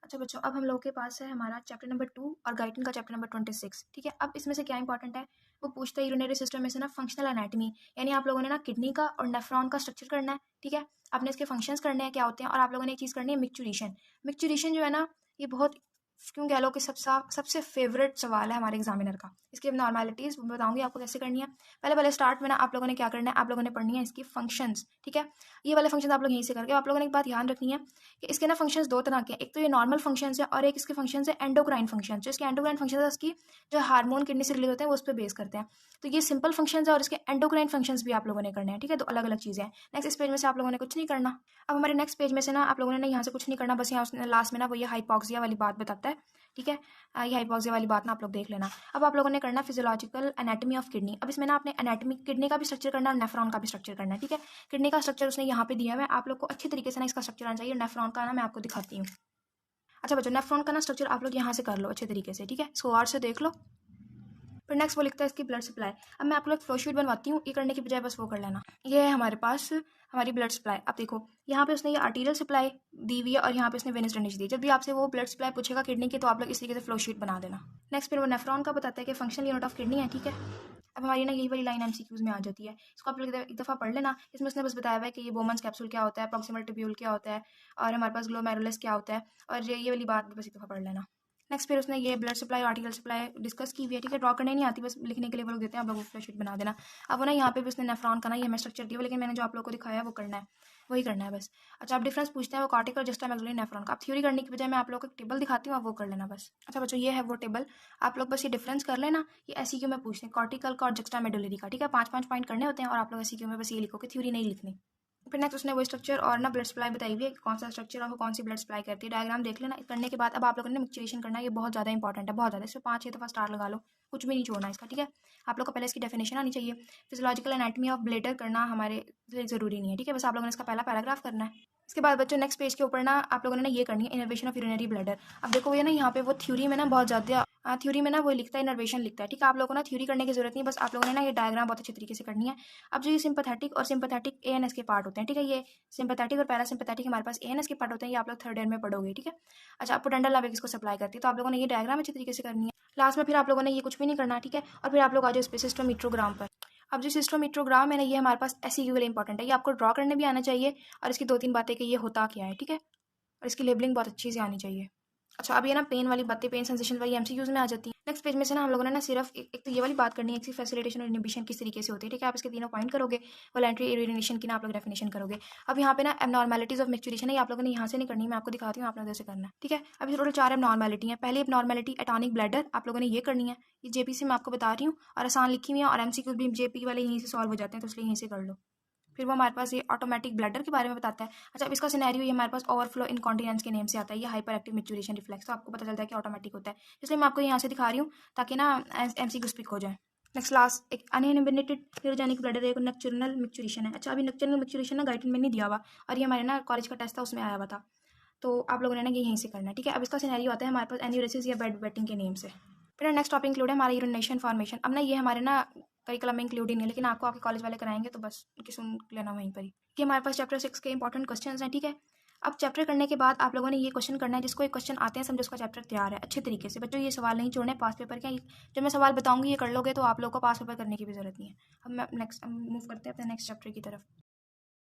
अच्छा बच्चों, अब हम लोगों के पास है हमारा चैप्टर नंबर 2 और गाइटन का चैप्टर नंबर 26। ठीक है, अब इसमें से क्या इंपॉर्टेंट है, वो पूछता है यूरिनरी सिस्टम में से ना फंक्शनल एनाटमी, यानी आप लोगों ने ना किडनी का और नेफ्रॉन का स्ट्रक्चर करना है। ठीक है, आपने इसके फंक्शंस करने हैं क्या होते हैं, और आप लोगों ने एक चीज़ करनी है मिक्चुरेशन। मिक्चुरेशन जो है ना, ये बहुत क्यों कह लो कि सबसे फेवरेट सवाल है हमारे एग्जामिनर का। इसकी नॉर्मेलिटीज बताऊंगी आपको कैसे करनी है। पहले स्टार्ट में ना आप लोगों ने क्या करना है, आप लोगों ने पढ़नी है इसकी फंक्शंस। ठीक है, ये वाले फंक्शन आप लोग यहीं से करके, आप लोगों ने एक बात ध्यान रखनी है कि इसके ना फंक्शंस दो तरह के हैं। एक तो ये नॉर्मल फंक्शंस है और एक इसके फंक्शंस है एंडोक्राइन फंक्शन। जो इसके एंडोक्राइन फंक्शन है, उसकी जो हार्मोन किडनी से रिलीज होते हैं वो उस पर बेस करते हैं। तो ये सिंपल फंक्शंस है और इसके एंडोक्राइन फंक्शंस भी आप लोगों ने करने हैं। ठीक है, तो अलग अलग चीज़ें हैं। नेक्स्ट इस पेज में से आप लोगों ने कुछ नहीं करना। अब हमारे नेक्स्ट पेज में से ना आप लोगों ने यहाँ से कुछ नहीं करना, बस यहाँ उसने लास्ट में ना वो ये हाइपोक्सिया वाली बात बताता है। ठीक है, ये हाइपोक्सिया वाली बात ना आप लोग देख लेना। अब आप लोगों ने करना फिजियोलॉजिकल एनाटॉमी ऑफ किडनी। अब इसमें ना आपने एनाटॉमी किडनी का भी स्ट्रक्चर करना है और नेफ्रॉन का भी स्ट्रक्चर करना है। ठीक है, किडनी का स्ट्रक्चर उसने यहाँ पे दिया हुआ है, आप लोग को अच्छी तरीके से ना इसका स्ट्रक्चर आना चाहिए। नेफ्रॉन का ना मैं आपको दिखाती हूँ। अच्छा बच्चों, नेफ्रॉन का ना स्ट्रक्चर आप लोग यहाँ से कर लो अच्छे तरीके से। ठीक है, इसको और से देख लो। फिर नेक्स्ट वो लिखता है इसकी ब्लड सप्लाई। अब मैं आप लोग फ्लो शीट बनवाती हूँ, ये करने की बजाय बस वो कर लेना। ये है हमारे पास हमारी ब्लड सप्लाई। अब देखो यहाँ पे उसने ये आर्टीरियल सप्लाई दी हुई है और यहाँ पे उसने वेनस ड्रेनेज दी। जब भी आपसे वो ब्लड सप्लाई पूछेगा किडनी की, तो आप लोग इस तरीके से फ्लो शीट बना देना। नेक्स्ट फिर वो नेफ्रॉन का बताता है कि फंक्शनल यूनिट ऑफ किडनी है। ठीक है, अब हमारी ना यही वाली लाइन एमसीक्यूज में आ जाती है। इसको आप लोग एक दफ़ा पढ़ लेना। इसमें उसने बस बताया हुआ है कि ये बोमन्स कैप्सूल क्या होता है, प्रॉक्सिमल ट्यूब्यूल क्या होता है, और हमारे पास ग्लोमेरुलस क्या होता है, और ये वाली बात बस एक दफ़ा पढ़ लेना। नेक्स्ट फिर उसने ये ब्लड सप्लाई और आर्टिकल सप्लाई डिस्कस की हुई है। ठीक है, ड्रॉ करने नहीं आती, बस लिखने के लिए वो लोग देते हैं, आप लोग फ्लो शीट बना देना। अब वो ना यहाँ पे भी उसने नेफ्रॉन का ना ये हमें स्ट्रक्चर दिया, लेकिन मैंने जो आप लोग को दिखाया है वो करना है, वही करना है बस। अच्छा, आप डिफरेंस पूछते हैं वो कार्टिकल जस्टा मैक्सिलरी नेफ्रॉन का। आप थ्योरी करने की बजाय मैं आप लोग को एक टेबल दिखाती हूँ, आप वो कर लेना बस। अच्छा बच्चों, ये है वो टेबल, आप लोग बस ये डिफरेंस कर लेना। ये ऐसी क्यों में पूछते हैं कार्टिकल का और जस्टा मेडुलरी का। ठीक है, 5 पॉइंट करने होते हैं और आप लोग ऐसी क्यों में बस ये लिखो कि थ्योरी नहीं लिखनी। फिर नेक्स्ट उसने वो स्ट्रक्चर और ना ब्लड सप्लाई बताई हुई है, कौन सा स्ट्रक्चर और कौन सी ब्लड सप्लाई करती है। डायग्राम देख लेना। करने के बाद अब आप लोगों ने मिक्सचरेशन करना है, ये बहुत ज़्यादा इंपॉर्टेंट है, बहुत ज़्यादा। इसमें 5-6 दफ़ा स्टार लगा लो, कुछ भी नहीं छोड़ना इसका। ठीक है, आप लोग को पहले इसकी डेफिनेशन आनी चाहिए। फिजियोलॉजिकल एनाटॉमी ऑफ ब्लैडर करना हमारे लिए ज़रूरी नहीं है। ठीक है, बस आप लोगों ने इसका पहला पैराग्राफ करना है। इसके बाद बच्चों नेक्स्ट पेज के ऊपर ना आप लोगों ने ना ये करनी है इनर्वेशन ऑफ यूरिनरी ब्लैडर। अब देखो ये ना यहाँ पे वो थ्योरी में ना बहुत ज़्यादा थ्योरी में ना वो लिखता है इनर्वेशन लिखता है। ठीक है, आप लोगों को ना थ्योरी करने की जरूरत नहीं, बस आप लोगों ने ना ये डायग्राम बहुत अच्छे तरीके से करनी है। अब जो ये सिंपैथेटिक और सिंपैथेटिक एएनएस के पार्ट होते हैं। ठीक है, ये सिंपैथेटिक और पैरासिम्पैथेटिक हमारे पास एएनएस के पार्ट होते हैं, ये आप लोग थर्ड ईयर में पढ़ोगे। ठीक है, अच्छा, पोटेंशियल नाभिक इसको सप्लाई करती है, तो आप लोगों ने ये डायग्राम अच्छे तरीके से करनी है। लास्ट में फिर आप लोगों ने ये कुछ भी नहीं करना। ठीक है, और फिर आप लोग आ जाओ इस पे सिस्टोमीट्रोग्राम पर। अब जो सिस्टोमीट्रोग्राम है ना, ये हमारे पास ऐसी के लिए इंपॉर्टेंट है, ये आपको ड्रॉ करने भी आना चाहिए और इसकी 2-3 बातें कि ये होता क्या है। ठीक है, और इसकी लेबलिंग बहुत अच्छी से आनी चाहिए। अच्छा, अब ये ना पेन वाली बातें, पेन सेंसेशन वाली एमसीक्यूज में आ जाती है। नेक्स्ट पेज में से ना हम लोगों ने ना सिर्फ एक तो ये वाली बात करनी है कि फैसिलिटेशन और इनहिबिशन किस तरीके से होती है। ठीक है, आप इसके तीनों पॉइंट करोगे। वॉलंटरी यूरिनेशन की ना आप लोग डेफिनेशन करोगे। अब यहाँ पे ना एबनॉर्मेलिटीज ऑफ मिक्सचरेशन है, आप लोगों ने यहाँ से नहीं करनी, मैं आपको दिखाती हूँ, आप लोगों से करना है। ठीक है, अभी टोटल 4 एबनॉर्मेलिटी है। पहली एबनॉर्मेलिटी एटॉनिक ब्लैडर, आप लोगों ने ये करनी है। ये जेपी से मैं आपको बता रही हूँ और आसान लिखी हुई है, और एमसीक्यूज भी जेपी वाले यहीं से सॉल्व हो जाते हैं, तो इसलिए यहीं से कर लो। फिर वो हमारे पास ये ऑटोमेटिक ब्लैडर के बारे में बताता है। अच्छा, अब इसका सिनेरियो ये हमारे पास ओवरफ्लो इनकॉन्टिनेंस के नेम से आता है, ये हाइपर एक्टिव मिक्चुरेशन रिफ्लेक्स, तो आपको पता चलता है कि ऑटोमेटिक होता है, इसलिए मैं आपको यहाँ से दिखा रही हूँ ताकि ना एमसीक्यू पिक हो जाए। नेक्स्ट लास्ट एक अनइनहिबिटेड न्यूरोजेनिक ब्लैडर, एक नक्चुरनल मिक्चुरेशन है। अच्छा, अभी नक्चुरनल मिक्चुरेशन ना गाइडन में नहीं दिया हुआ, और ये हमारे ना कॉलेज का टेस्ट था उसमें आया हुआ था, तो आप लोगों ने ना ये यहीं से करना है। ठीक है, अब इसका सिनेरियो आता है हमारे पास एन्यूरेसिस या बेड वेटिंग के नेम से। फिर नेक्स्ट टॉपिक इंक्लूड है हमारा यूरिनेशन फॉर्मेशन। अब ना ये हमारे ना करिकुलम में इंक्लूड ही नहीं है, लेकिन आपको आपके कॉलेज वाले कराएंगे, तो बस उनकी सुन लेना वहीं पर ही। ये हमारे पास चैप्टर 6 के इंपॉर्टेंट क्वेश्चन हैं। ठीक है, अब चैप्टर करने के बाद आप लोगों ने ये क्वेश्चन करना है, जिसको एक क्वेश्चन आते हैं समझो उसका चैप्टर तैयार है अच्छे तरीके से। बच्चों, ये सवाल नहीं छोड़ने पास पेपर के, जब मैं सवाल बताऊंगी ये कर लोगे तो आप लोग को पास पेपर करने की भी जरूरत नहीं है। अब मैं नेक्स्ट मूव करते हैं अपने नेक्स्ट चैप्टर की तरफ।